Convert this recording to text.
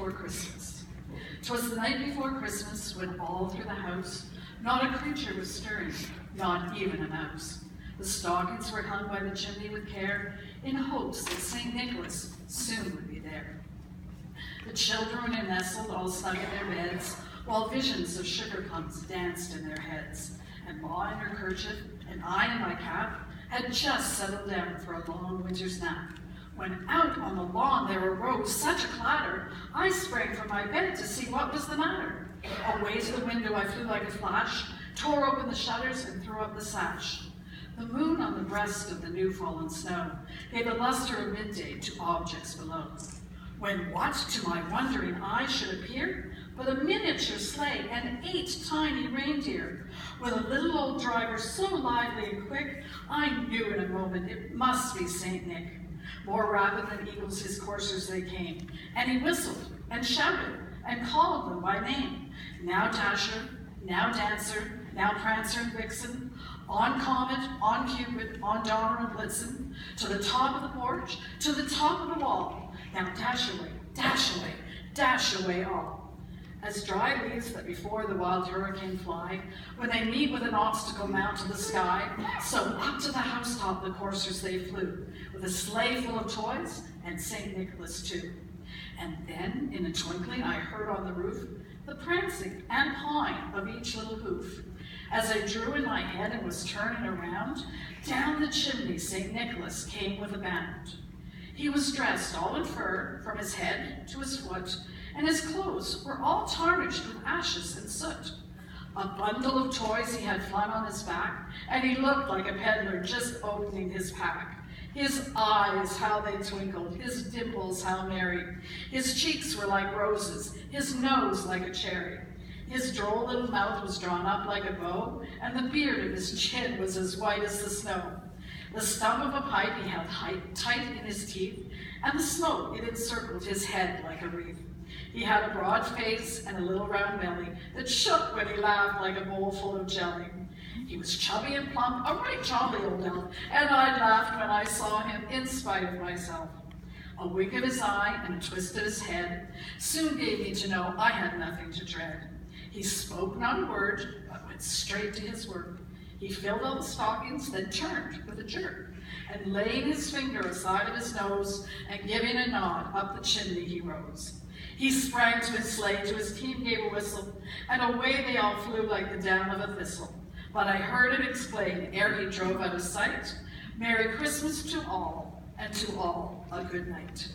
before Christmas. 'Twas the night before Christmas, when all through the house not a creature was stirring, not even a mouse. The stockings were hung by the chimney with care, in hopes that St. Nicholas soon would be there. The children were nestled all snug in their beds, while visions of sugar plums danced in their heads. And Ma in her kerchief, and I in my cap, had just settled down for a long winter's nap, when out on the lawn there arose such a clatter, I sprang from my bed to see what was the matter. Away to the window I flew like a flash, tore open the shutters and threw up the sash. The moon on the breast of the new fallen snow gave the luster of midday to objects below. When what to my wondering eyes should appear but a miniature sleigh and 8 tiny reindeer, with a little old driver so lively and quick, I knew in a moment it must be St. Nick. More rapid than eagles his coursers they came, and he whistled and shouted and called them by name. Now Dasher, now Dancer, now Prancer and Vixen, on Comet, on Cupid, on Donner and Blitzen, to the top of the porch, to the top of the wall. Now dash away, dash away, dash away all. As dry leaves that before the wild hurricane fly, when they meet with an obstacle mount to the sky, so up to the housetop the coursers they flew, with a sleigh full of toys and St. Nicholas too. And then, in a twinkling, I heard on the roof the prancing and pawing of each little hoof. As I drew in my head and was turning around, down the chimney St. Nicholas came with a bound. He was dressed all in fur from his head to his foot, and his clothes were all tarnished with ashes and soot. A bundle of toys he had flung on his back, and he looked like a peddler just opening his pack. His eyes, how they twinkled, his dimples, how merry. His cheeks were like roses, his nose like a cherry. His droll little mouth was drawn up like a bow, and the beard of his chin was as white as the snow. The stump of a pipe he held tight in his teeth, and the smoke, it encircled his head like a wreath. He had a broad face and a little round belly that shook when he laughed like a bowl full of jelly. He was chubby and plump, a right jolly old elf, and I laughed when I saw him in spite of myself. A wink of his eye and a twist of his head soon gave me to know I had nothing to dread. He spoke not a word, but went straight to his work. He filled all the stockings, then turned with a jerk, and laying his finger aside of his nose, and giving a nod, up the chimney he rose. He sprang to his sleigh, to his team gave a whistle, and away they all flew like the down of a thistle. But I heard him explain, ere he drove out of sight, Merry Christmas to all, and to all a good night.